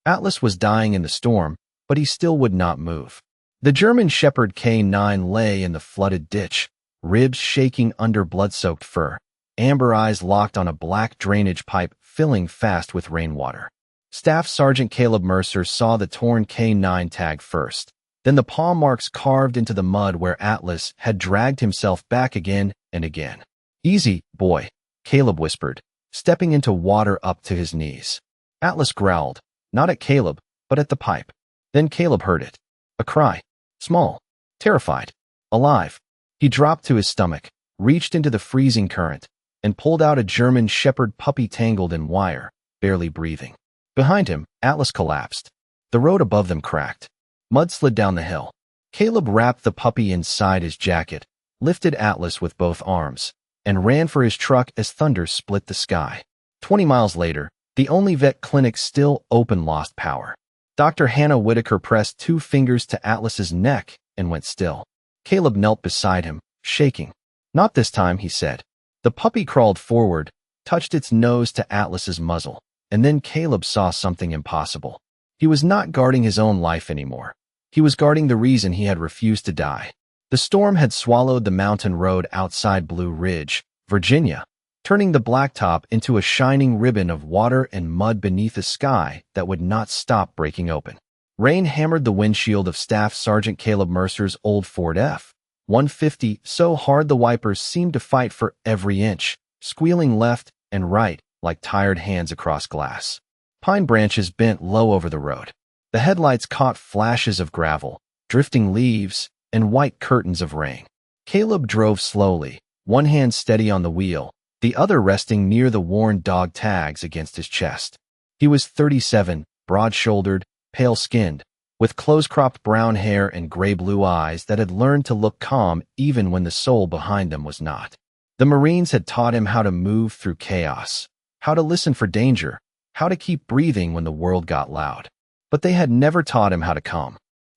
Atlas was dying in the storm, but he still would not move. The German Shepherd K9 lay in the flooded ditch, ribs shaking under blood-soaked fur, amber eyes locked on a black drainage pipe filling fast with rainwater. Staff Sergeant Caleb Mercer saw the torn K9 tag first, then the paw marks carved into the mud where Atlas had dragged himself back again and again. "Easy, boy," Caleb whispered, stepping into water up to his knees. Atlas growled, not at Caleb, but at the pipe. Then Caleb heard it. A cry. Small. Terrified. Alive. He dropped to his stomach, reached into the freezing current, and pulled out a German Shepherd puppy tangled in wire, barely breathing. Behind him, Atlas collapsed. The road above them cracked. Mud slid down the hill. Caleb wrapped the puppy inside his jacket, lifted Atlas with both arms, and ran for his truck as thunder split the sky. 20 miles later, the only vet clinic still open lost power. Dr. Hannah Whitaker pressed 2 fingers to Atlas's neck and went still. Caleb knelt beside him, shaking. "Not this time," he said. The puppy crawled forward, touched its nose to Atlas's muzzle, and then Caleb saw something impossible. He was not guarding his own life anymore. He was guarding the reason he had refused to die. The storm had swallowed the mountain road outside Blue Ridge, Virginia, turning the blacktop into a shining ribbon of water and mud beneath a sky that would not stop breaking open. Rain hammered the windshield of Staff Sergeant Caleb Mercer's old Ford F-150 so hard the wipers seemed to fight for every inch, squealing left and right like tired hands across glass. Pine branches bent low over the road. The headlights caught flashes of gravel, drifting leaves, and white curtains of rain. Caleb drove slowly, one hand steady on the wheel, the other resting near the worn dog tags against his chest. He was 37, broad-shouldered, pale-skinned, with close-cropped brown hair and gray-blue eyes that had learned to look calm even when the soul behind them was not. The Marines had taught him how to move through chaos, how to listen for danger, how to keep breathing when the world got loud. But they had never taught him how to come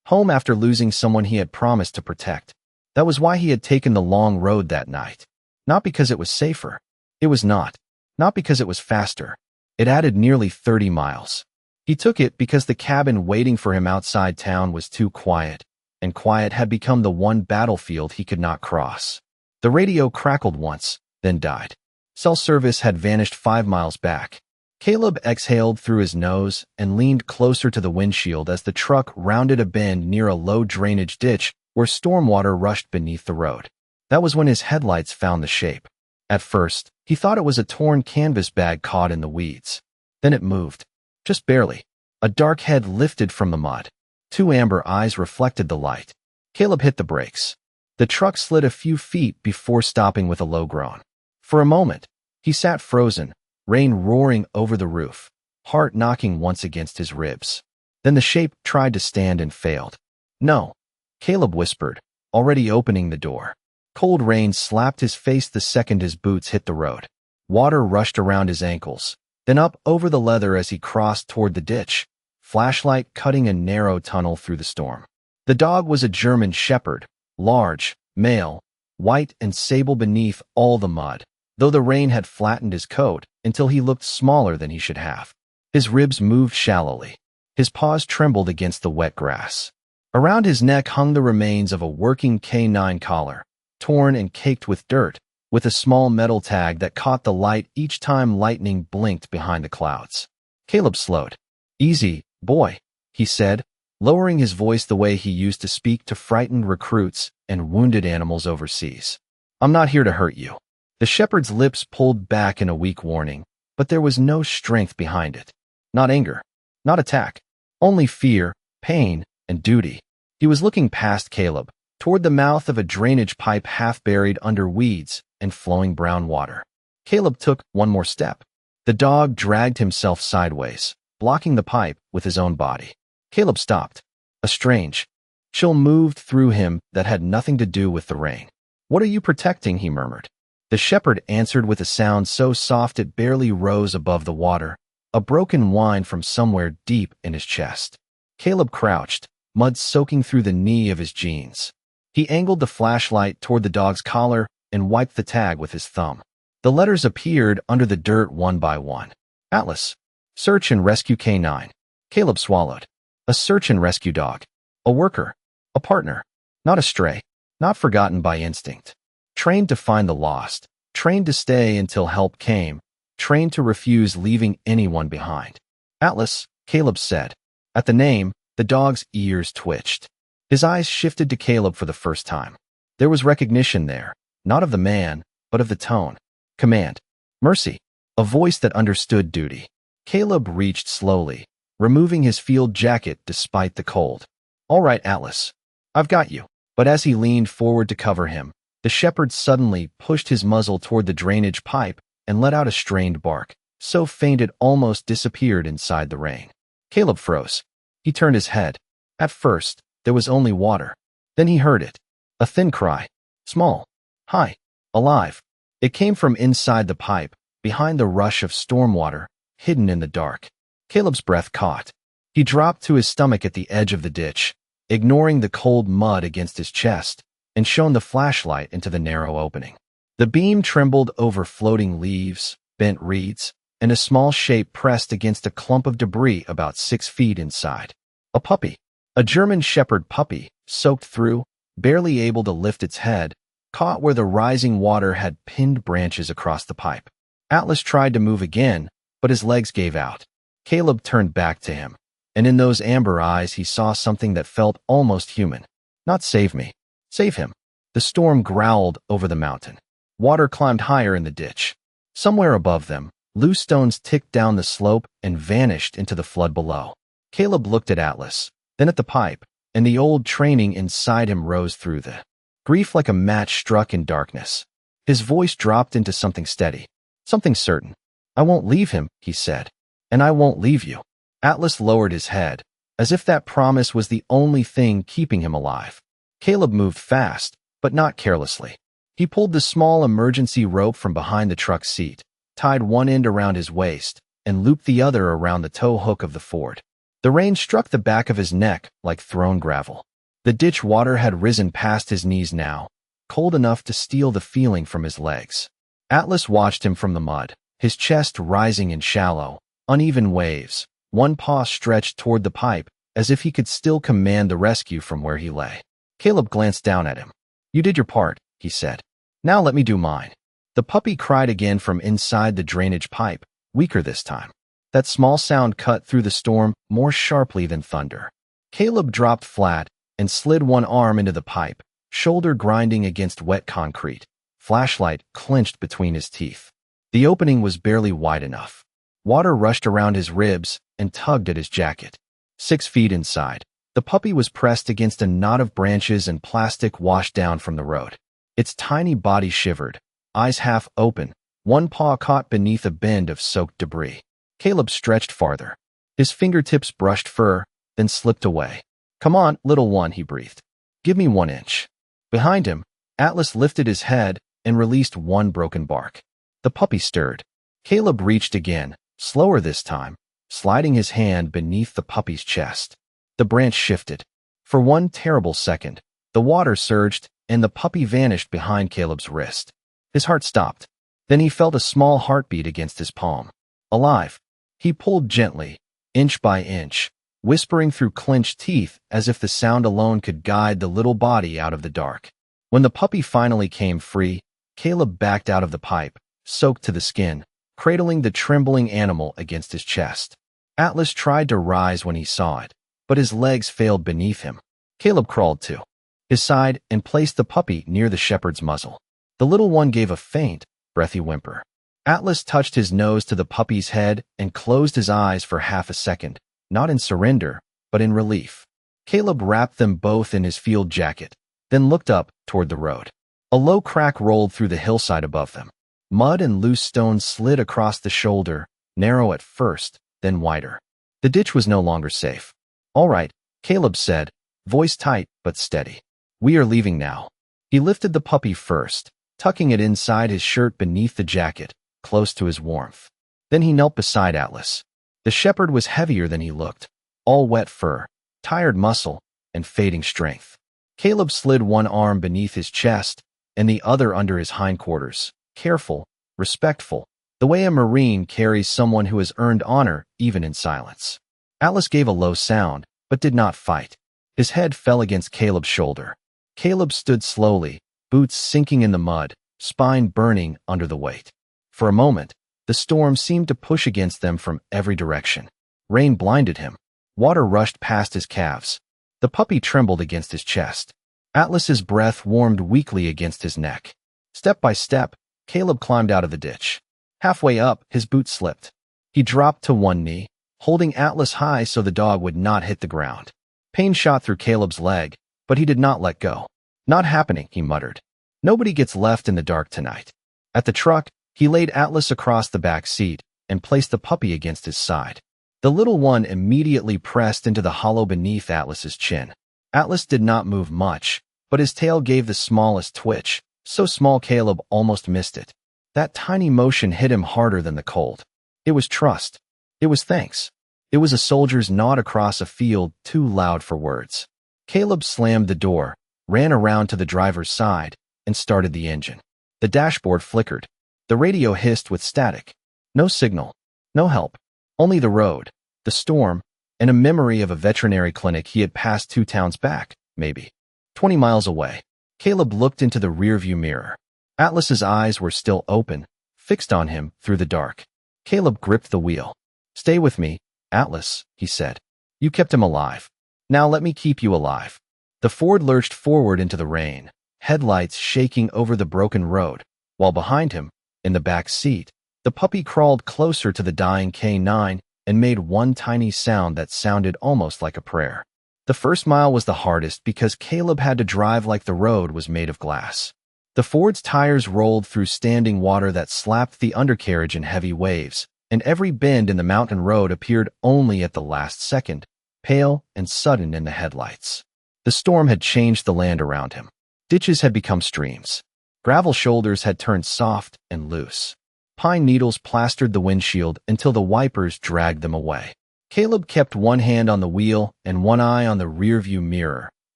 home after losing someone he had promised to protect. That was why he had taken the long road that night. Not because it was safer. It was not. Not because it was faster. It added nearly 30 miles. He took it because the cabin waiting for him outside town was too quiet, and quiet had become the one battlefield he could not cross. The radio crackled once, then died. Cell service had vanished 5 miles back. Caleb exhaled through his nose and leaned closer to the windshield as the truck rounded a bend near a low drainage ditch where stormwater rushed beneath the road. That was when his headlights found the shape. At first, he thought it was a torn canvas bag caught in the weeds. Then it moved. Just barely. A dark head lifted from the mud. 2 amber eyes reflected the light. Caleb hit the brakes. The truck slid a few feet before stopping with a low groan. For a moment, he sat frozen, rain roaring over the roof, heart knocking once against his ribs. Then the shape tried to stand and failed. "No," Caleb whispered, already opening the door. Cold rain slapped his face the second his boots hit the road. Water rushed around his ankles, then up over the leather as he crossed toward the ditch, flashlight cutting a narrow tunnel through the storm. The dog was a German Shepherd, large, male, white and sable beneath all the mud, though the rain had flattened his coat until he looked smaller than he should have. His ribs moved shallowly. His paws trembled against the wet grass. Around his neck hung the remains of a working K9 collar, torn and caked with dirt, with a small metal tag that caught the light each time lightning blinked behind the clouds. Caleb slowed. "Easy, boy," he said, lowering his voice the way he used to speak to frightened recruits and wounded animals overseas. "I'm not here to hurt you." The shepherd's lips pulled back in a weak warning, but there was no strength behind it. Not anger, not attack, only fear, pain, and duty. He was looking past Caleb, toward the mouth of a drainage pipe half buried under weeds and flowing brown water. Caleb took one more step. The dog dragged himself sideways, blocking the pipe with his own body. Caleb stopped. A strange chill moved through him that had nothing to do with the rain. "What are you protecting?" he murmured. The shepherd answered with a sound so soft it barely rose above the water, a broken whine from somewhere deep in his chest. Caleb crouched, mud soaking through the knee of his jeans. He angled the flashlight toward the dog's collar and wiped the tag with his thumb. The letters appeared under the dirt one by one. Atlas. Search and Rescue K9. Caleb swallowed. A search and rescue dog. A worker. A partner. Not a stray. Not forgotten by instinct. Trained to find the lost. Trained to stay until help came. Trained to refuse leaving anyone behind. Atlas, Caleb said. At the name, the dog's ears twitched. His eyes shifted to Caleb for the first time. There was recognition there, not of the man, but of the tone. Command. Mercy. A voice that understood duty. Caleb reached slowly, removing his field jacket despite the cold. All right, Atlas. I've got you. But as he leaned forward to cover him, the shepherd suddenly pushed his muzzle toward the drainage pipe and let out a strained bark, so faint it almost disappeared inside the rain. Caleb froze. He turned his head. At first, there was only water. Then he heard it. A thin cry. Small. High. Alive. It came from inside the pipe, behind the rush of storm water, hidden in the dark. Caleb's breath caught. He dropped to his stomach at the edge of the ditch, ignoring the cold mud against his chest, and shone the flashlight into the narrow opening. The beam trembled over floating leaves, bent reeds, and a small shape pressed against a clump of debris about 6 feet inside. A puppy. A German shepherd puppy, soaked through, barely able to lift its head, caught where the rising water had pinned branches across the pipe. Atlas tried to move again, but his legs gave out. Caleb turned back to him, and in those amber eyes he saw something that felt almost human. Not save me. Save him. The storm growled over the mountain. Water climbed higher in the ditch. Somewhere above them, loose stones ticked down the slope and vanished into the flood below. Caleb looked at Atlas, then at the pipe, and the old training inside him rose through the grief like a match struck in darkness. His voice dropped into something steady, something certain. I won't leave him, he said, and I won't leave you. Atlas lowered his head, as if that promise was the only thing keeping him alive. Caleb moved fast, but not carelessly. He pulled the small emergency rope from behind the truck seat, tied one end around his waist, and looped the other around the tow hook of the Ford. The rain struck the back of his neck like thrown gravel. The ditch water had risen past his knees now, cold enough to steal the feeling from his legs. Atlas watched him from the mud, his chest rising in shallow, uneven waves, one paw stretched toward the pipe, as if he could still command the rescue from where he lay. Caleb glanced down at him. You did your part, he said. Now let me do mine. The puppy cried again from inside the drainage pipe, weaker this time. That small sound cut through the storm more sharply than thunder. Caleb dropped flat and slid one arm into the pipe, shoulder grinding against wet concrete, flashlight clenched between his teeth. The opening was barely wide enough. Water rushed around his ribs and tugged at his jacket. 6 feet inside, the puppy was pressed against a knot of branches and plastic washed down from the road. Its tiny body shivered, eyes half open, one paw caught beneath a bend of soaked debris. Caleb stretched farther. His fingertips brushed fur, then slipped away. Come on, little one, he breathed. Give me 1 inch. Behind him, Atlas lifted his head and released one broken bark. The puppy stirred. Caleb reached again, slower this time, sliding his hand beneath the puppy's chest. The branch shifted. For one terrible second, the water surged and the puppy vanished behind Caleb's wrist. His heart stopped. Then he felt a small heartbeat against his palm. Alive. He pulled gently, inch by inch, whispering through clenched teeth as if the sound alone could guide the little body out of the dark. When the puppy finally came free, Caleb backed out of the pipe, soaked to the skin, cradling the trembling animal against his chest. Atlas tried to rise when he saw it, but his legs failed beneath him. Caleb crawled to his side and placed the puppy near the shepherd's muzzle. The little one gave a faint, breathy whimper. Atlas touched his nose to the puppy's head and closed his eyes for half a second, not in surrender, but in relief. Caleb wrapped them both in his field jacket, then looked up toward the road. A low crack rolled through the hillside above them. Mud and loose stones slid across the shoulder, narrow at first, then wider. The ditch was no longer safe. All right, Caleb said, voice tight but steady. We are leaving now. He lifted the puppy first, tucking it inside his shirt beneath the jacket, close to his warmth. Then he knelt beside Atlas. The shepherd was heavier than he looked, all wet fur, tired muscle, and fading strength. Caleb slid one arm beneath his chest and the other under his hindquarters, careful, respectful, the way a Marine carries someone who has earned honor even in silence. Atlas gave a low sound, but did not fight. His head fell against Caleb's shoulder. Caleb stood slowly, boots sinking in the mud, spine burning under the weight. For a moment, the storm seemed to push against them from every direction. Rain blinded him. Water rushed past his calves. The puppy trembled against his chest. Atlas's breath warmed weakly against his neck. Step by step, Caleb climbed out of the ditch. Halfway up, his boot slipped. He dropped to one knee, holding Atlas high so the dog would not hit the ground. Pain shot through Caleb's leg, but he did not let go. "Not happening," he muttered. "Nobody gets left in the dark tonight." At the truck, he laid Atlas across the back seat and placed the puppy against his side. The little one immediately pressed into the hollow beneath Atlas's chin. Atlas did not move much, but his tail gave the smallest twitch, so small Caleb almost missed it. That tiny motion hit him harder than the cold. It was trust. It was thanks. It was a soldier's nod across a field too loud for words. Caleb slammed the door, ran around to the driver's side, and started the engine. The dashboard flickered. The radio hissed with static. No signal. No help. Only the road, the storm, and a memory of a veterinary clinic he had passed 2 towns back, maybe 20 miles away. Caleb looked into the rearview mirror. Atlas's eyes were still open, fixed on him through the dark. Caleb gripped the wheel. "Stay with me, Atlas," he said. "You kept him alive. Now let me keep you alive." The Ford lurched forward into the rain, headlights shaking over the broken road, while behind him, in the back seat, the puppy crawled closer to the dying K9 and made one tiny sound that sounded almost like a prayer. The first mile was the hardest because Caleb had to drive like the road was made of glass. The Ford's tires rolled through standing water that slapped the undercarriage in heavy waves, and every bend in the mountain road appeared only at the last second, pale and sudden in the headlights. The storm had changed the land around him. Ditches had become streams. Gravel shoulders had turned soft and loose. Pine needles plastered the windshield until the wipers dragged them away. Caleb kept one hand on the wheel and one eye on the rearview mirror,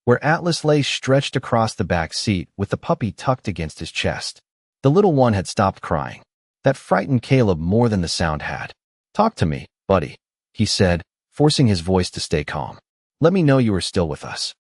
where Atlas lay stretched across the back seat with the puppy tucked against his chest. The little one had stopped crying. That frightened Caleb more than the sound had. "Talk to me, buddy," he said, forcing his voice to stay calm. "Let me know you are still with us."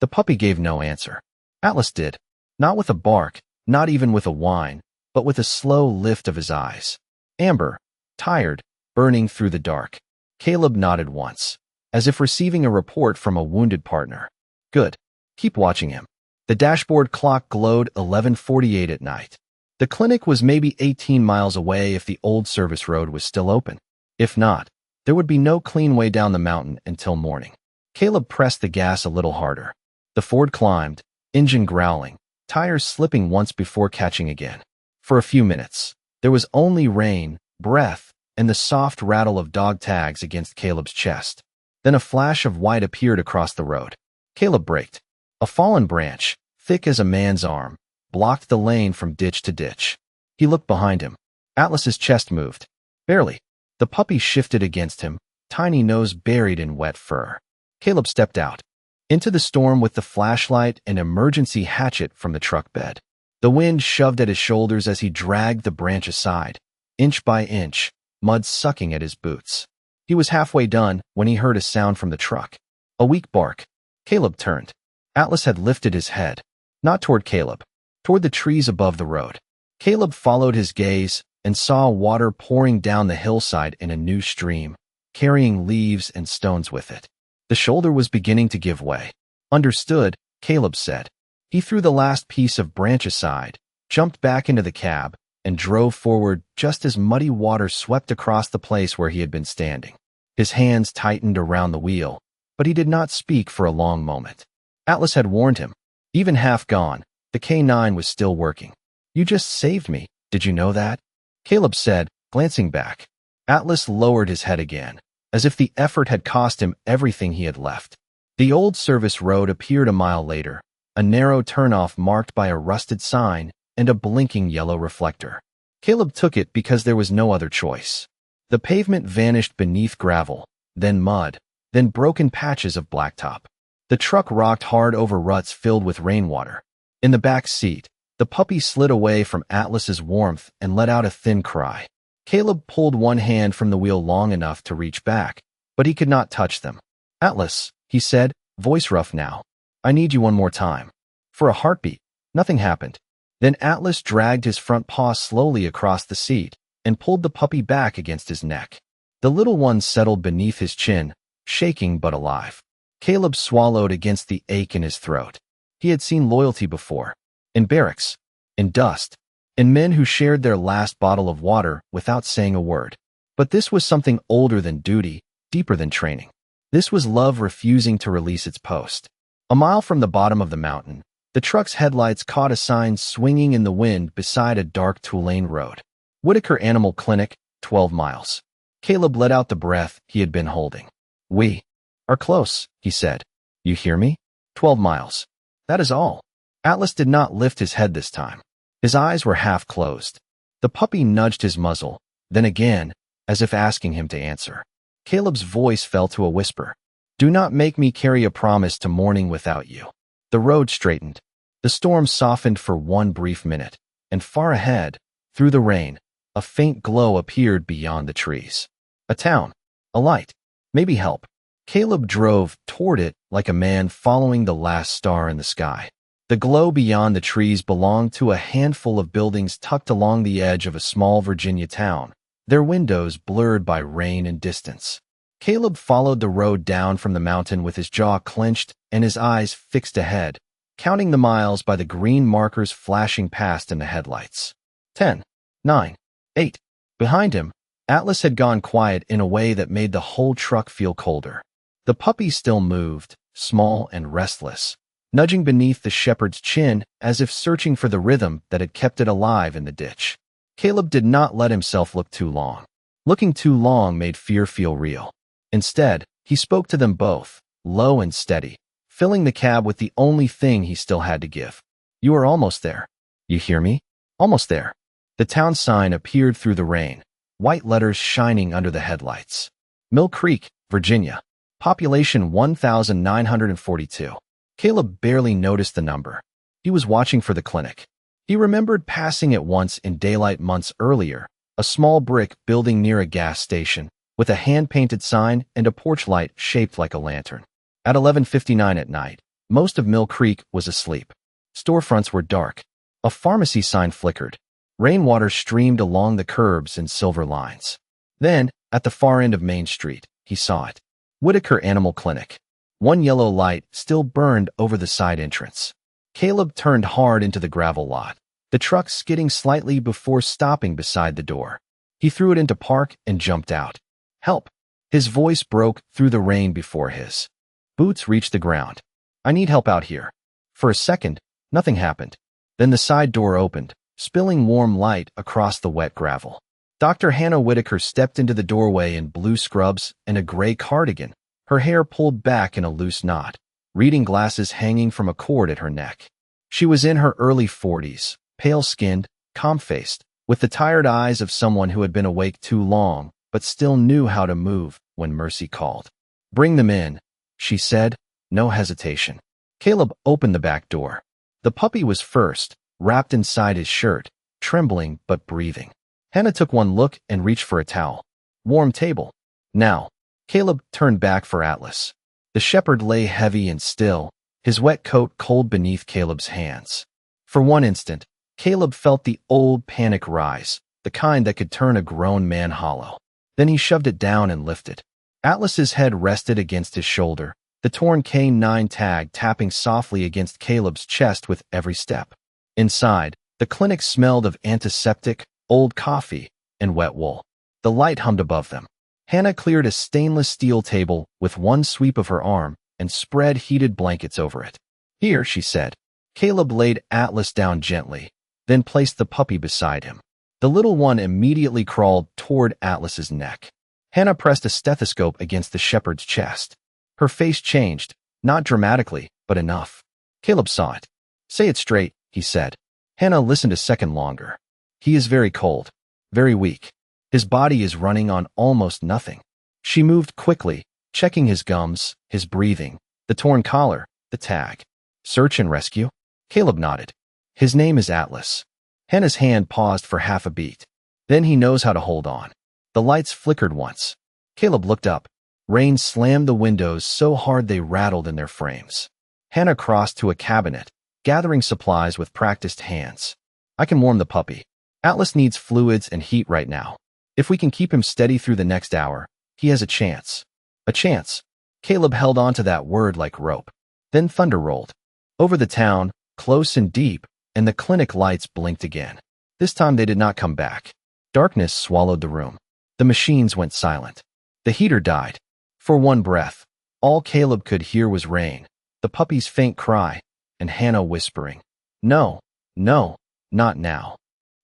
The puppy gave no answer. Atlas did. Not with a bark, not even with a whine, but with a slow lift of his eyes. Amber, tired, burning through the dark. Caleb nodded once, as if receiving a report from a wounded partner. "Good. Keep watching him." The dashboard clock glowed 11:48 at night. The clinic was maybe 18 miles away if the old service road was still open. If not, there would be no clean way down the mountain until morning. Caleb pressed the gas a little harder. The Ford climbed, engine growling, tires slipping once before catching again. For a few minutes, there was only rain, breath, and the soft rattle of dog tags against Caleb's chest. Then a flash of white appeared across the road. Caleb braked. A fallen branch, thick as a man's arm, blocked the lane from ditch to ditch. He looked behind him. Atlas's chest moved. Barely. The puppy shifted against him, tiny nose buried in wet fur. Caleb stepped out. Into the storm with the flashlight and emergency hatchet from the truck bed. The wind shoved at his shoulders as he dragged the branch aside, inch by inch, mud sucking at his boots. He was halfway done when he heard a sound from the truck. A weak bark. Caleb turned. Atlas had lifted his head. Not toward Caleb. Toward the trees above the road. Caleb followed his gaze and saw water pouring down the hillside in a new stream, carrying leaves and stones with it. The shoulder was beginning to give way. "Understood," Caleb said. He threw the last piece of branch aside, jumped back into the cab, and drove forward just as muddy water swept across the place where he had been standing. His hands tightened around the wheel, but he did not speak for a long moment. Atlas had warned him. Even half gone, the K9 was still working. "You just saved me, did you know that?" Caleb said, glancing back. Atlas lowered his head again, as if the effort had cost him everything he had left. The old service road appeared a mile later, a narrow turnoff marked by a rusted sign and a blinking yellow reflector. Caleb took it because there was no other choice. The pavement vanished beneath gravel, then mud, then broken patches of blacktop. The truck rocked hard over ruts filled with rainwater. In the back seat, the puppy slid away from Atlas's warmth and let out a thin cry. Caleb pulled one hand from the wheel long enough to reach back, but he could not touch them. "Atlas," he said, voice rough now. "I need you one more time." For a heartbeat, nothing happened. Then Atlas dragged his front paw slowly across the seat and pulled the puppy back against his neck. The little one settled beneath his chin, shaking but alive. Caleb swallowed against the ache in his throat. He had seen loyalty before. In barracks. In dust. In men who shared their last bottle of water without saying a word. But this was something older than duty, deeper than training. This was love refusing to release its post. A mile from the bottom of the mountain, the truck's headlights caught a sign swinging in the wind beside a dark two-lane road. Whitaker Animal Clinic, 12 miles. Caleb let out the breath he had been holding. "We are close," he said. "You hear me? 12 miles. That is all." Atlas did not lift his head this time. His eyes were half closed. The puppy nudged his muzzle, then again, as if asking him to answer. Caleb's voice fell to a whisper. "Do not make me carry a promise to morning without you." The road straightened. The storm softened for one brief minute, and far ahead, through the rain, a faint glow appeared beyond the trees. A town. A light. Maybe help. Caleb drove toward it like a man following the last star in the sky. The glow beyond the trees belonged to a handful of buildings tucked along the edge of a small Virginia town, their windows blurred by rain and distance. Caleb followed the road down from the mountain with his jaw clenched and his eyes fixed ahead, counting the miles by the green markers flashing past in the headlights. 10, 9, 8. Behind him, Atlas had gone quiet in a way that made the whole truck feel colder. The puppy still moved, small and restless, nudging beneath the shepherd's chin as if searching for the rhythm that had kept it alive in the ditch. Caleb did not let himself look too long. Looking too long made fear feel real. Instead, he spoke to them both, low and steady, filling the cab with the only thing he still had to give. "You are almost there. You hear me? Almost there." The town sign appeared through the rain, white letters shining under the headlights. Mill Creek, Virginia. Population 1,942. Caleb barely noticed the number. He was watching for the clinic. He remembered passing it once in daylight months earlier, a small brick building near a gas station, with a hand-painted sign and a porch light shaped like a lantern. At 11:59 at night, most of Mill Creek was asleep. Storefronts were dark. A pharmacy sign flickered. Rainwater streamed along the curbs in silver lines. Then, at the far end of Main Street, he saw it. Whitaker Animal Clinic. One yellow light still burned over the side entrance. Caleb turned hard into the gravel lot, the truck skidding slightly before stopping beside the door. He threw it into park and jumped out. "Help!" His voice broke through the rain before his boots reached the ground. "I need help out here." For a second, nothing happened. Then the side door opened, spilling warm light across the wet gravel. Dr. Hannah Whitaker stepped into the doorway in blue scrubs and a gray cardigan, her hair pulled back in a loose knot, reading glasses hanging from a cord at her neck. She was in her early 40s, pale-skinned, calm-faced, with the tired eyes of someone who had been awake too long but still knew how to move when mercy called. "Bring them in," she said, no hesitation. Caleb opened the back door. The puppy was first, wrapped inside his shirt, trembling but breathing. Hannah took one look and reached for a towel. "Warm table. Now." Caleb turned back for Atlas. The shepherd lay heavy and still, his wet coat cold beneath Caleb's hands. For one instant, Caleb felt the old panic rise, the kind that could turn a grown man hollow. Then he shoved it down and lifted. Atlas's head rested against his shoulder, the torn K9 tag tapping softly against Caleb's chest with every step. Inside, the clinic smelled of antiseptic, old coffee, and wet wool. The light hummed above them. Hannah cleared a stainless steel table with one sweep of her arm and spread heated blankets over it. "Here," she said. Caleb laid Atlas down gently, then placed the puppy beside him. The little one immediately crawled toward Atlas's neck. Hannah pressed a stethoscope against the shepherd's chest. Her face changed, not dramatically, but enough. Caleb saw it. "Say it straight," he said. Hannah listened a second longer. "He is very cold, very weak. His body is running on almost nothing." She moved quickly, checking his gums, his breathing, the torn collar, the tag. "Search and rescue?" Caleb nodded. "His name is Atlas." Hannah's hand paused for half a beat. "Then he knows how to hold on." The lights flickered once. Caleb looked up. Rain slammed the windows so hard they rattled in their frames. Hannah crossed to a cabinet, gathering supplies with practiced hands. I can warm the puppy. Atlas needs fluids and heat right now. If we can keep him steady through the next hour, he has a chance. A chance. Caleb held on to that word like rope. Then thunder rolled. Over the town, close and deep, and the clinic lights blinked again. This time they did not come back. Darkness swallowed the room. The machines went silent. The heater died. For one breath, all Caleb could hear was rain, the puppy's faint cry, and Hannah whispering, "No, no, not now."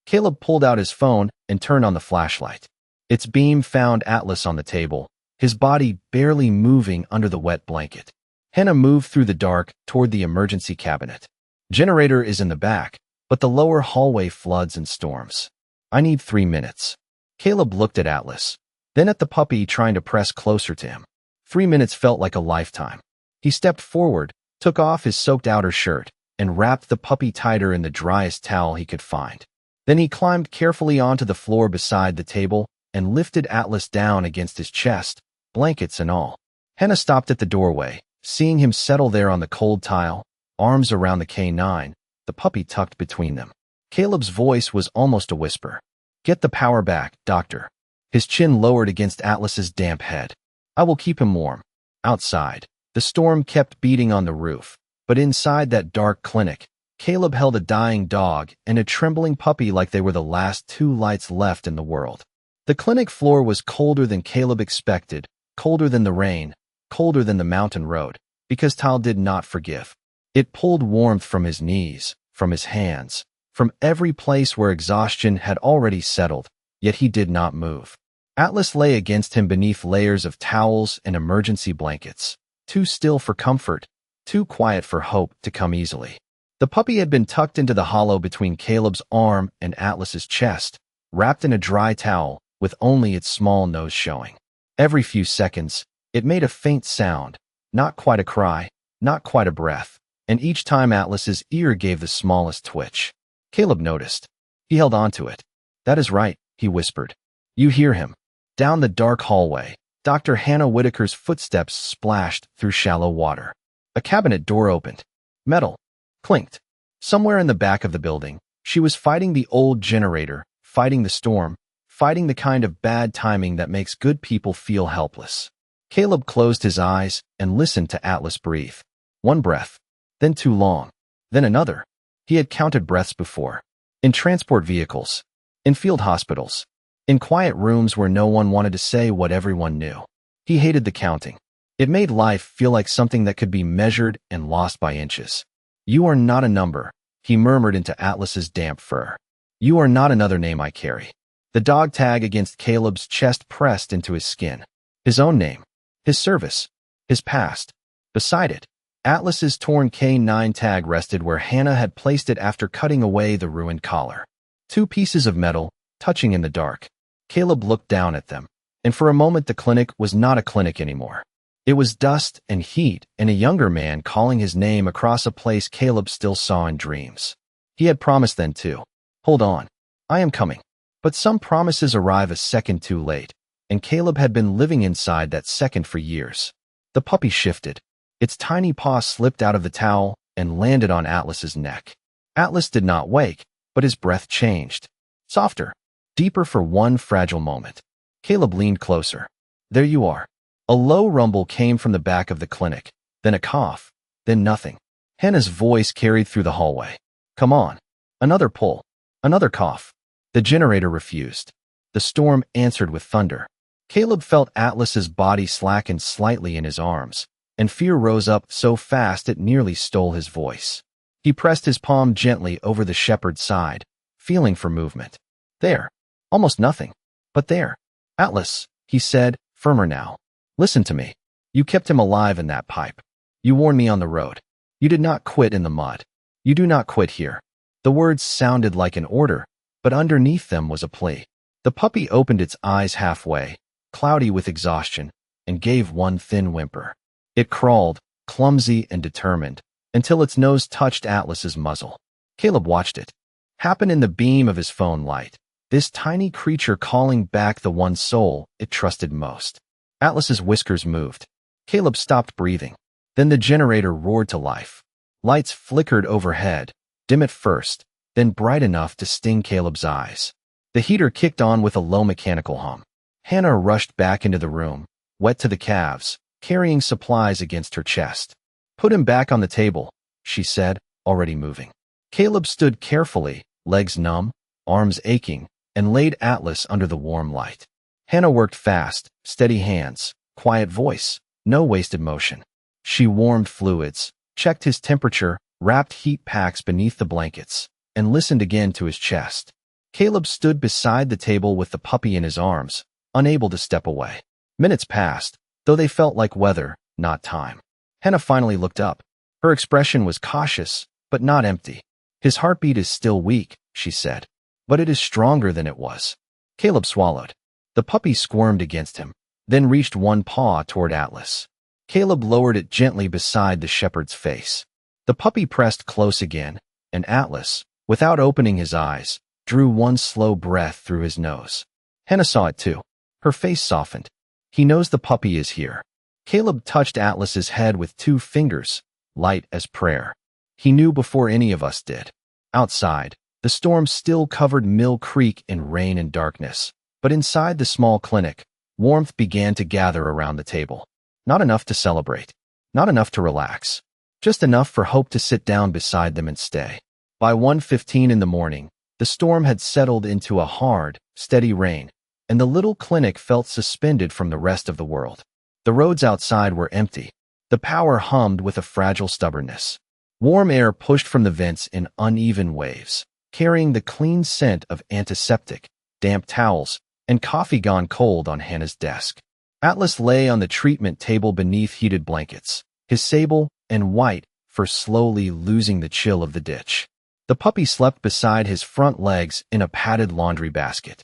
Caleb pulled out his phone and turned on the flashlight. Its beam found Atlas on the table, his body barely moving under the wet blanket. Hannah moved through the dark toward the emergency cabinet. Generator is in the back, but the lower hallway floods and storms. I need 3 minutes. Caleb looked at Atlas, then at the puppy trying to press closer to him. 3 minutes felt like a lifetime. He stepped forward, took off his soaked outer shirt, and wrapped the puppy tighter in the driest towel he could find. Then he climbed carefully onto the floor beside the table and lifted Atlas down against his chest, blankets and all. Hannah stopped at the doorway, seeing him settle there on the cold tile, arms around the K9, the puppy tucked between them. Caleb's voice was almost a whisper. "Get the power back, doctor." His chin lowered against Atlas's damp head. "I will keep him warm." Outside, the storm kept beating on the roof, but inside that dark clinic, Caleb held a dying dog and a trembling puppy like they were the last 2 lights left in the world. The clinic floor was colder than Caleb expected, colder than the rain, colder than the mountain road, because tile did not forgive. It pulled warmth from his knees, from his hands, from every place where exhaustion had already settled, yet he did not move. Atlas lay against him beneath layers of towels and emergency blankets, too still for comfort, too quiet for hope to come easily. The puppy had been tucked into the hollow between Caleb's arm and Atlas's chest, wrapped in a dry towel with only its small nose showing. Every few seconds, it made a faint sound, not quite a cry, not quite a breath, and each time Atlas's ear gave the smallest twitch. Caleb noticed. He held on to it. "That is right," he whispered. "You hear him." Down the dark hallway, Dr. Hannah Whitaker's footsteps splashed through shallow water. A cabinet door opened. Metal clinked. Somewhere in the back of the building, she was fighting the old generator, fighting the storm, fighting the kind of bad timing that makes good people feel helpless. Caleb closed his eyes and listened to Atlas breathe. One breath, then 2 long, then another. He had counted breaths before. In transport vehicles, in field hospitals, in quiet rooms where no one wanted to say what everyone knew. He hated the counting. It made life feel like something that could be measured and lost by inches. "You are not a number," he murmured into Atlas's damp fur. "You are not another name I carry." The dog tag against Caleb's chest pressed into his skin. His own name, his service, his past. Beside it, Atlas's torn K9 tag rested where Hannah had placed it after cutting away the ruined collar. 2 pieces of metal, touching in the dark. Caleb looked down at them, and for a moment the clinic was not a clinic anymore. It was dust and heat and a younger man calling his name across a place Caleb still saw in dreams. He had promised then too. "Hold on. I am coming." But some promises arrive a second too late, and Caleb had been living inside that second for years. The puppy shifted. Its tiny paw slipped out of the towel and landed on Atlas's neck. Atlas did not wake, but his breath changed. Softer, deeper for one fragile moment. Caleb leaned closer. "There you are." A low rumble came from the back of the clinic, then a cough, then nothing. Hannah's voice carried through the hallway. "Come on." Another pull, another cough. The generator refused. The storm answered with thunder. Caleb felt Atlas's body slacken slightly in his arms, and fear rose up so fast it nearly stole his voice. He pressed his palm gently over the shepherd's side, feeling for movement. There. Almost nothing. But there. "Atlas," he said, firmer now. "Listen to me. You kept him alive in that pipe. You warned me on the road. You did not quit in the mud. You do not quit here." The words sounded like an order, but underneath them was a plea. The puppy opened its eyes halfway, cloudy with exhaustion, and gave one thin whimper. It crawled, clumsy and determined, until its nose touched Atlas's muzzle. Caleb watched it happen in the beam of his phone light, this tiny creature calling back the one soul it trusted most. Atlas's whiskers moved. Caleb stopped breathing. Then the generator roared to life. Lights flickered overhead, dim at first, then bright enough to sting Caleb's eyes. The heater kicked on with a low mechanical hum. Hannah rushed back into the room, wet to the calves, carrying supplies against her chest. "Put him back on the table," she said, already moving. Caleb stood carefully, legs numb, arms aching, and laid Atlas under the warm light. Hannah worked fast, steady hands, quiet voice, no wasted motion. She warmed fluids, checked his temperature, wrapped heat packs beneath the blankets, and listened again to his chest. Caleb stood beside the table with the puppy in his arms, unable to step away. Minutes passed, though they felt like weather, not time. Hannah finally looked up. Her expression was cautious, but not empty. "His heartbeat is still weak," she said, "but it is stronger than it was." Caleb swallowed. The puppy squirmed against him, then reached one paw toward Atlas. Caleb lowered it gently beside the shepherd's face. The puppy pressed close again, and Atlas, without opening his eyes, drew one slow breath through his nose. Hannah saw it too. Her face softened. "He knows the puppy is here." Caleb touched Atlas's head with 2 fingers, light as prayer. He knew before any of us did. Outside, the storm still covered Mill Creek in rain and darkness, but inside the small clinic, warmth began to gather around the table. Not enough to celebrate, not enough to relax, just enough for Hope to sit down beside them and stay. By 1:15 in the morning, the storm had settled into a hard, steady rain, and the little clinic felt suspended from the rest of the world. The roads outside were empty. The power hummed with a fragile stubbornness. Warm air pushed from the vents in uneven waves, carrying the clean scent of antiseptic, damp towels, and coffee gone cold on Hannah's desk. Atlas lay on the treatment table beneath heated blankets, his sable and white fur slowly losing the chill of the ditch. The puppy slept beside his front legs in a padded laundry basket.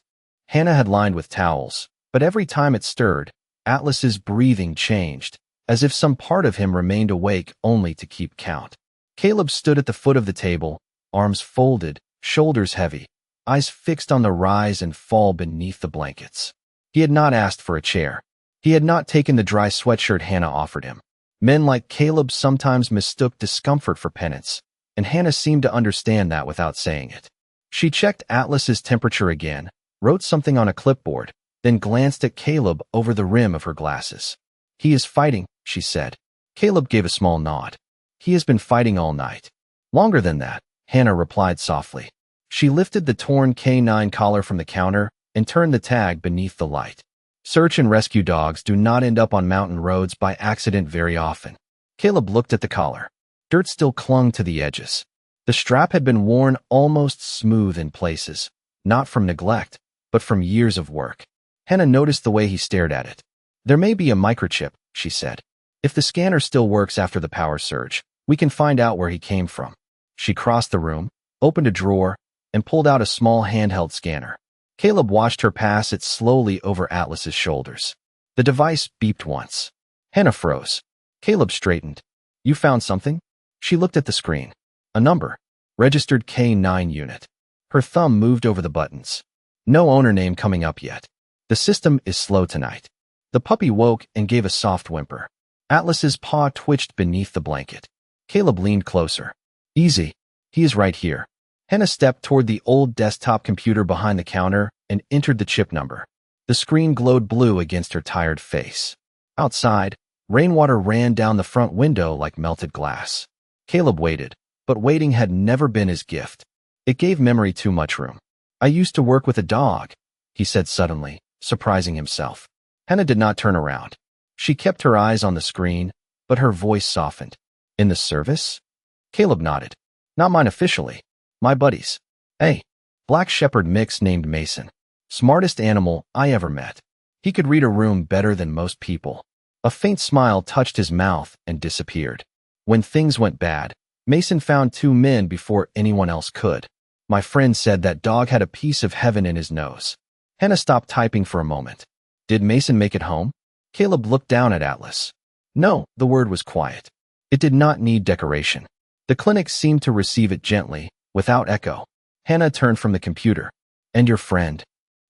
Hannah had lined with towels, but every time it stirred, Atlas's breathing changed, as if some part of him remained awake only to keep count. Caleb stood at the foot of the table, arms folded, shoulders heavy, eyes fixed on the rise and fall beneath the blankets. He had not asked for a chair. He had not taken the dry sweatshirt Hannah offered him. Men like Caleb sometimes mistook discomfort for penance, and Hannah seemed to understand that without saying it. She checked Atlas's temperature again, wrote something on a clipboard, then glanced at Caleb over the rim of her glasses. "He is fighting," she said. Caleb gave a small nod. "He has been fighting all night." "Longer than that," Hannah replied softly. She lifted the torn K9 collar from the counter and turned the tag beneath the light. Search and rescue dogs do not end up on mountain roads by accident very often. Caleb looked at the collar. Dirt still clung to the edges. The strap had been worn almost smooth in places, not from neglect, but from years of work. Hannah noticed the way he stared at it. "There may be a microchip," she said. "If the scanner still works after the power surge, we can find out where he came from." She crossed the room, opened a drawer, and pulled out a small handheld scanner. Caleb watched her pass it slowly over Atlas's shoulders. The device beeped once. Hannah froze. Caleb straightened. "You found something?" She looked at the screen. A number. Registered K9 unit. Her thumb moved over the buttons. No owner name coming up yet. "The system is slow tonight." The puppy woke and gave a soft whimper. Atlas's paw twitched beneath the blanket. Caleb leaned closer. "Easy. He is right here." Hannah stepped toward the old desktop computer behind the counter and entered the chip number. The screen glowed blue against her tired face. Outside, rainwater ran down the front window like melted glass. Caleb waited, but waiting had never been his gift. It gave memory too much room. "I used to work with a dog," he said suddenly, surprising himself. Hannah did not turn around. She kept her eyes on the screen, but her voice softened. "In the service?" Caleb nodded. "Not mine officially. My buddy's. A black shepherd mix named Mason. Smartest animal I ever met. He could read a room better than most people." A faint smile touched his mouth and disappeared. "When things went bad, Mason found 2 men before anyone else could. My friend said that dog had a piece of heaven in his nose." Hannah stopped typing for a moment. "Did Mason make it home?" Caleb looked down at Atlas. "No," the word was quiet. It did not need decoration. The clinic seemed to receive it gently, without echo. Hannah turned from the computer. "And your friend?"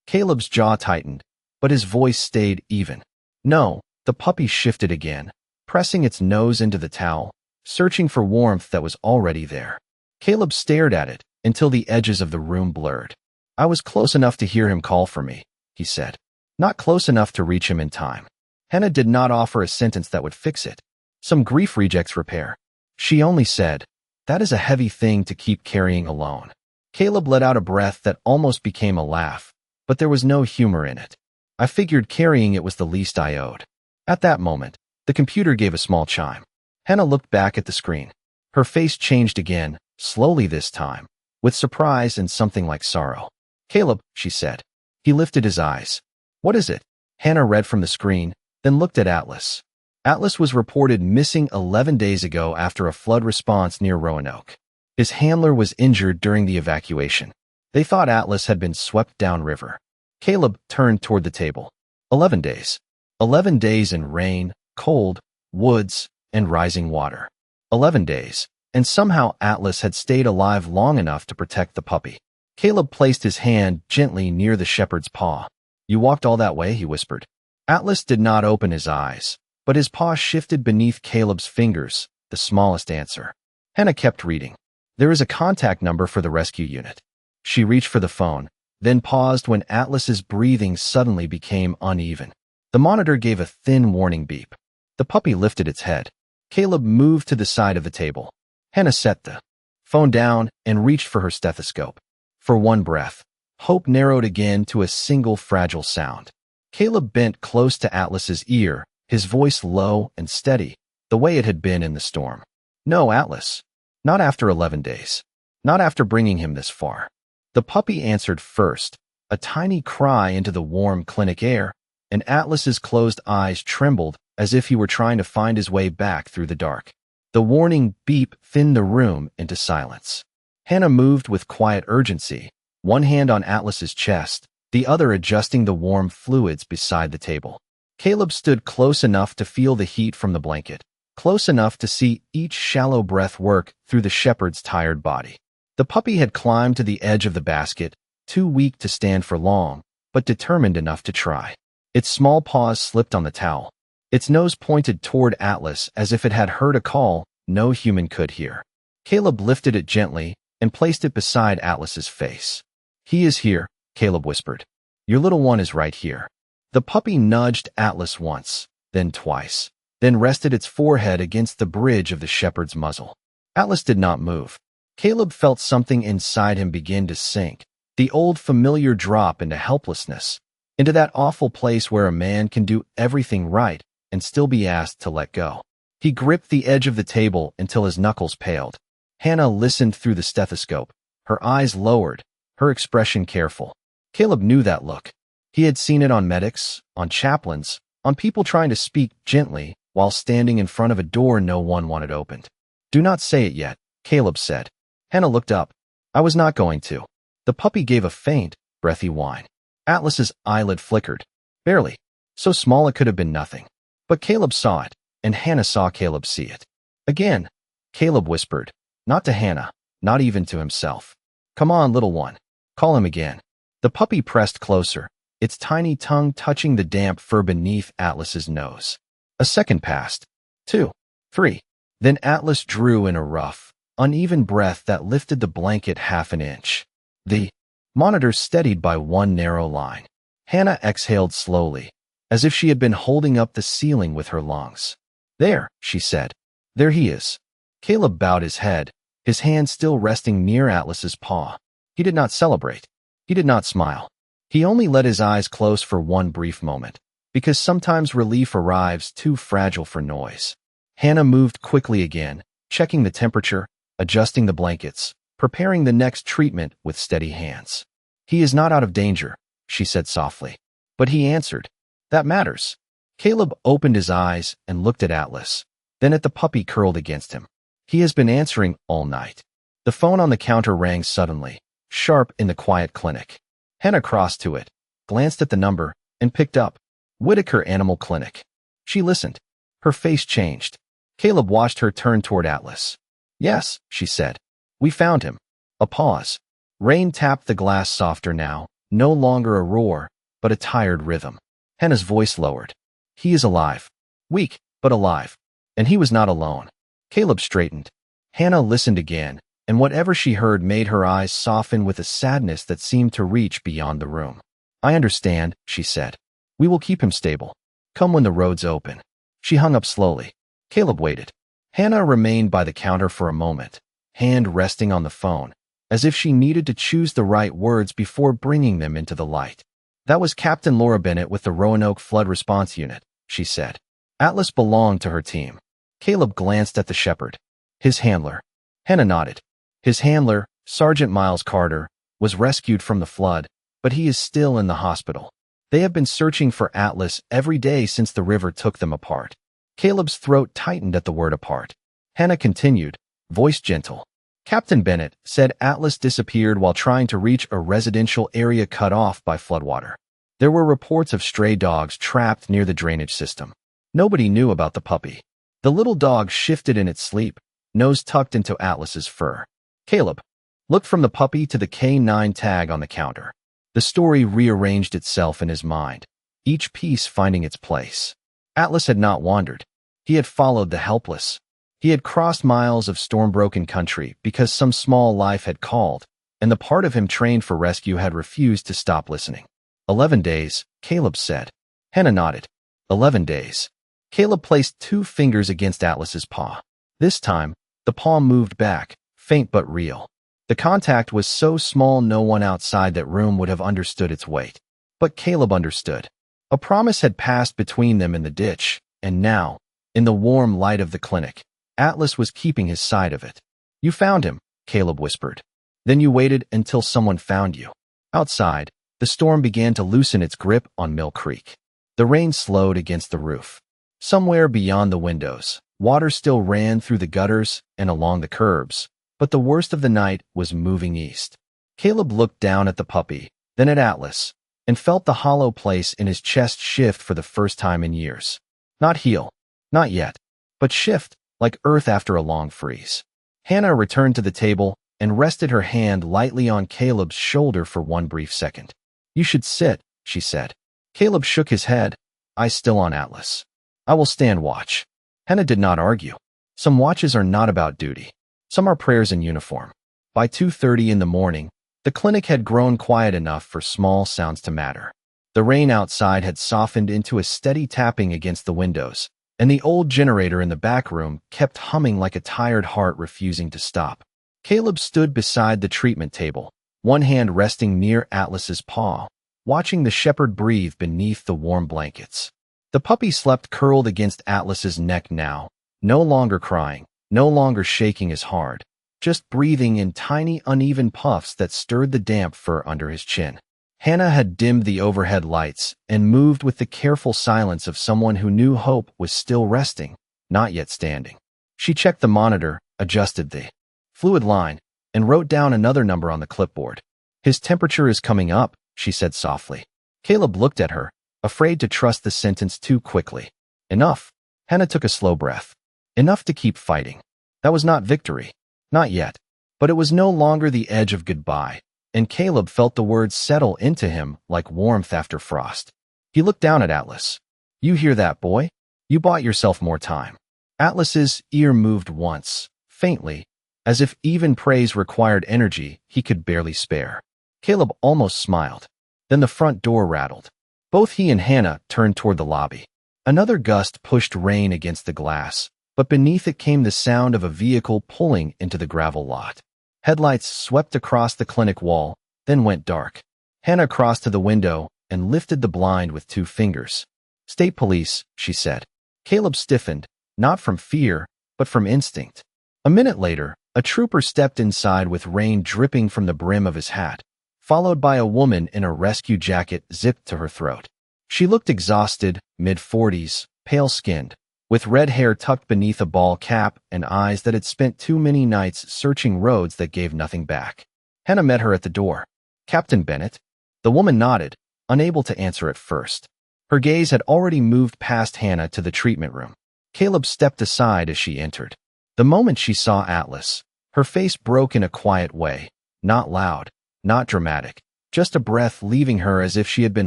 Caleb's jaw tightened, but his voice stayed even. No, the puppy shifted again, pressing its nose into the towel, searching for warmth that was already there. Caleb stared at it until the edges of the room blurred. I was close enough to hear him call for me, he said. Not close enough to reach him in time. Hannah did not offer a sentence that would fix it. Some grief rejects repair. She only said, that is a heavy thing to keep carrying alone. Caleb let out a breath that almost became a laugh, but there was no humor in it. I figured carrying it was the least I owed. At that moment, the computer gave a small chime. Hannah looked back at the screen. Her face changed again, slowly this time, with surprise and something like sorrow. Caleb, she said. He lifted his eyes. What is it? Hannah read from the screen, then looked at Atlas. Atlas was reported missing 11 days ago after a flood response near Roanoke. His handler was injured during the evacuation. They thought Atlas had been swept downriver. Caleb turned toward the table. 11 days. 11 days in rain, cold, woods, and rising water. 11 days, and somehow Atlas had stayed alive long enough to protect the puppy. Caleb placed his hand gently near the shepherd's paw. You walked all that way, he whispered. Atlas did not open his eyes, but his paw shifted beneath Caleb's fingers, the smallest answer. Hannah kept reading. There is a contact number for the rescue unit. She reached for the phone, then paused when Atlas's breathing suddenly became uneven. The monitor gave a thin warning beep. The puppy lifted its head. Caleb moved to the side of the table. Hannah set the phone down and reached for her stethoscope. For one breath, hope narrowed again to a single fragile sound. Caleb bent close to Atlas's ear, his voice low and steady, the way it had been in the storm. No, Atlas. Not after 11 days. Not after bringing him this far. The puppy answered first, a tiny cry into the warm clinic air, and Atlas's closed eyes trembled as if he were trying to find his way back through the dark. The warning beep thinned the room into silence. Hannah moved with quiet urgency, one hand on Atlas's chest, the other adjusting the warm fluids beside the table. Caleb stood close enough to feel the heat from the blanket, close enough to see each shallow breath work through the shepherd's tired body. The puppy had climbed to the edge of the basket, too weak to stand for long, but determined enough to try. Its small paws slipped on the towel. Its nose pointed toward Atlas as if it had heard a call no human could hear. Caleb lifted it gently and placed it beside Atlas's face. He is here, Caleb whispered. Your little one is right here. The puppy nudged Atlas once, then twice, then rested its forehead against the bridge of the shepherd's muzzle. Atlas did not move. Caleb felt something inside him begin to sink, the old familiar drop into helplessness, into that awful place where a man can do everything right and still be asked to let go. He gripped the edge of the table until his knuckles paled. Hannah listened through the stethoscope, her eyes lowered, her expression careful. Caleb knew that look. He had seen it on medics, on chaplains, on people trying to speak gently while standing in front of a door no one wanted opened. Do not say it yet, Caleb said. Hannah looked up. I was not going to. The puppy gave a faint, breathy whine. Atlas's eyelid flickered. Barely. So small it could have been nothing. But Caleb saw it, and Hannah saw Caleb see it. Again, Caleb whispered. Not to Hannah, not even to himself. Come on, little one. Call him again. The puppy pressed closer, its tiny tongue touching the damp fur beneath Atlas's nose. A second passed. 2, 3. Then Atlas drew in a rough, uneven breath that lifted the blanket half an inch. The monitor steadied by one narrow line. Hannah exhaled slowly, as if she had been holding up the ceiling with her lungs. There, she said. There he is. Caleb bowed his head, his hand still resting near Atlas's paw. He did not celebrate. He did not smile. He only let his eyes close for one brief moment, because sometimes relief arrives too fragile for noise. Hannah moved quickly again, checking the temperature, adjusting the blankets, preparing the next treatment with steady hands. He is not out of danger, she said softly. But he answered. That matters. Caleb opened his eyes and looked at Atlas, then at the puppy curled against him. He has been answering all night. The phone on the counter rang suddenly, sharp in the quiet clinic. Hannah crossed to it, glanced at the number, and picked up. Whitaker Animal Clinic. She listened. Her face changed. Caleb watched her turn toward Atlas. Yes, she said. We found him. A pause. Rain tapped the glass softer now, no longer a roar, but a tired rhythm. Hannah's voice lowered. He is alive. Weak, but alive. And he was not alone. Caleb straightened. Hannah listened again, and whatever she heard made her eyes soften with a sadness that seemed to reach beyond the room. I understand, she said. We will keep him stable. Come when the roads open. She hung up slowly. Caleb waited. Hannah remained by the counter for a moment, hand resting on the phone, as if she needed to choose the right words before bringing them into the light. That was Captain Laura Bennett with the Roanoke Flood Response Unit, she said. Atlas belonged to her team. Caleb glanced at the shepherd. His handler. Hannah nodded. His handler, Sergeant Miles Carter, was rescued from the flood, but he is still in the hospital. They have been searching for Atlas every day since the river took them apart. Caleb's throat tightened at the word apart. Hannah continued, voice gentle. Captain Bennett said Atlas disappeared while trying to reach a residential area cut off by floodwater. There were reports of stray dogs trapped near the drainage system. Nobody knew about the puppy. The little dog shifted in its sleep, nose tucked into Atlas's fur. Caleb looked from the puppy to the K9 tag on the counter. The story rearranged itself in his mind, each piece finding its place. Atlas had not wandered. He had followed the helpless. He had crossed miles of storm-broken country because some small life had called, and the part of him trained for rescue had refused to stop listening. 11 days, Caleb said. Hannah nodded. 11 days. Caleb placed 2 fingers against Atlas's paw. This time, the paw moved back, faint but real. The contact was so small no one outside that room would have understood its weight. But Caleb understood. A promise had passed between them in the ditch, and now, in the warm light of the clinic, Atlas was keeping his side of it. You found him, Caleb whispered. Then you waited until someone found you. Outside, the storm began to loosen its grip on Mill Creek. The rain slowed against the roof. Somewhere beyond the windows, water still ran through the gutters and along the curbs, but the worst of the night was moving east. Caleb looked down at the puppy, then at Atlas, and felt the hollow place in his chest shift for the first time in years. Not heal, not yet, but shift, like earth after a long freeze. Hannah returned to the table and rested her hand lightly on Caleb's shoulder for one brief second. You should sit, she said. Caleb shook his head, eyes still on Atlas. I will stand watch. Hannah did not argue. Some watches are not about duty. Some are prayers in uniform. By 2:30 in the morning, the clinic had grown quiet enough for small sounds to matter. The rain outside had softened into a steady tapping against the windows, and the old generator in the back room kept humming like a tired heart refusing to stop. Caleb stood beside the treatment table, one hand resting near Atlas's paw, watching the shepherd breathe beneath the warm blankets. The puppy slept curled against Atlas's neck now, no longer crying, no longer shaking as hard, just breathing in tiny, uneven puffs that stirred the damp fur under his chin. Hannah had dimmed the overhead lights and moved with the careful silence of someone who knew hope was still resting, not yet standing. She checked the monitor, adjusted the fluid line, and wrote down another number on the clipboard. His temperature is coming up, she said softly. Caleb looked at her, afraid to trust the sentence too quickly. Enough. Hannah took a slow breath. Enough to keep fighting. That was not victory. Not yet. But it was no longer the edge of goodbye, and Caleb felt the words settle into him like warmth after frost. He looked down at Atlas. You hear that, boy? You bought yourself more time. Atlas's ear moved once, faintly, as if even praise required energy he could barely spare. Caleb almost smiled. Then the front door rattled. Both he and Hannah turned toward the lobby. Another gust pushed rain against the glass, but beneath it came the sound of a vehicle pulling into the gravel lot. Headlights swept across the clinic wall, then went dark. Hannah crossed to the window and lifted the blind with 2 fingers. State police, she said. Caleb stiffened, not from fear, but from instinct. A minute later, a trooper stepped inside with rain dripping from the brim of his hat, followed by a woman in a rescue jacket zipped to her throat. She looked exhausted, mid-40s, pale-skinned, with red hair tucked beneath a ball cap and eyes that had spent too many nights searching roads that gave nothing back. Hannah met her at the door. Captain Bennett? The woman nodded, unable to answer at first. Her gaze had already moved past Hannah to the treatment room. Caleb stepped aside as she entered. The moment she saw Atlas, her face broke in a quiet way, not loud, not dramatic, just a breath leaving her as if she had been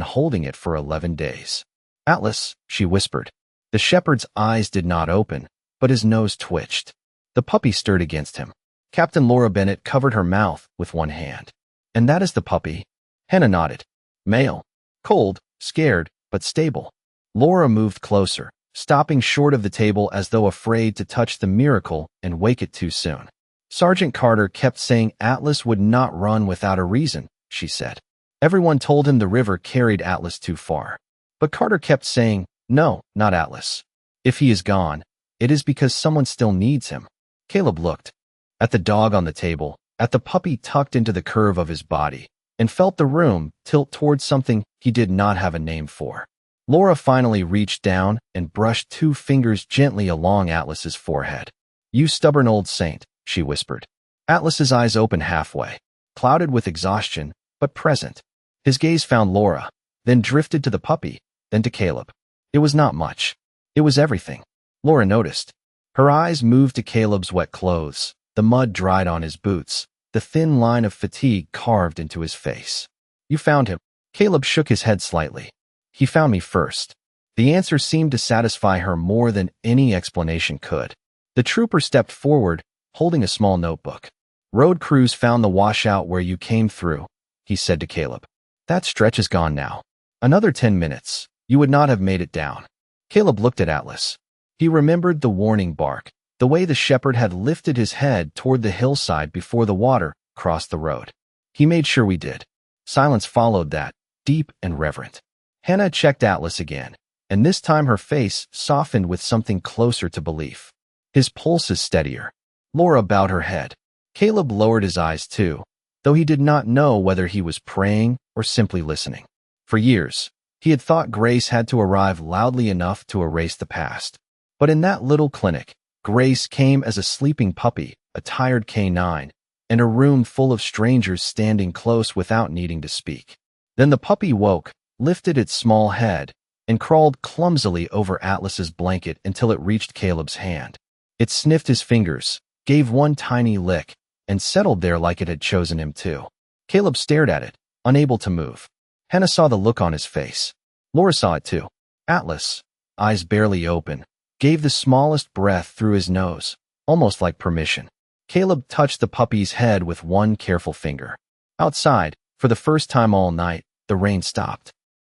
holding it for 11 days. Atlas, she whispered. The shepherd's eyes did not open, but his nose twitched. The puppy stirred against him. Captain Laura Bennett covered her mouth with one hand. And that is the puppy? Hannah nodded. Male. Cold, scared, but stable. Laura moved closer, stopping short of the table as though afraid to touch the miracle and wake it too soon. Sergeant Carter kept saying Atlas would not run without a reason, she said. Everyone told him the river carried Atlas too far. But Carter kept saying, no, not Atlas. If he is gone, it is because someone still needs him. Caleb looked at the dog on the table, at the puppy tucked into the curve of his body, and felt the room tilt towards something he did not have a name for. Laura finally reached down and brushed 2 fingers gently along Atlas's forehead. You stubborn old saint, she whispered. Atlas's eyes opened halfway, clouded with exhaustion, but present. His gaze found Laura, then drifted to the puppy, then to Caleb. It was not much. It was everything. Laura noticed. Her eyes moved to Caleb's wet clothes, the mud dried on his boots, the thin line of fatigue carved into his face. You found him. Caleb shook his head slightly. He found me first. The answer seemed to satisfy her more than any explanation could. The trooper stepped forward, holding a small notebook. Road crews found the washout where you came through, he said to Caleb. That stretch is gone now. Another 10 minutes. You would not have made it down. Caleb looked at Atlas. He remembered the warning bark, the way the shepherd had lifted his head toward the hillside before the water crossed the road. He made sure we did. Silence followed that, deep and reverent. Hannah checked Atlas again, and this time her face softened with something closer to belief. His pulse is steadier. Laura bowed her head. Caleb lowered his eyes too, though he did not know whether he was praying or simply listening. For years, he had thought grace had to arrive loudly enough to erase the past. But in that little clinic, grace came as a sleeping puppy, a tired canine, and a room full of strangers standing close without needing to speak. Then the puppy woke, lifted its small head, and crawled clumsily over Atlas's blanket until it reached Caleb's hand. It sniffed his fingers, gave one tiny lick, and settled there like it had chosen him too. Caleb stared at it, unable to move. Hannah saw the look on his face. Laura saw it too. Atlas, eyes barely open, gave the smallest breath through his nose, almost like permission. Caleb touched the puppy's head with one careful finger. Outside, for the first time all night, the rain stopped.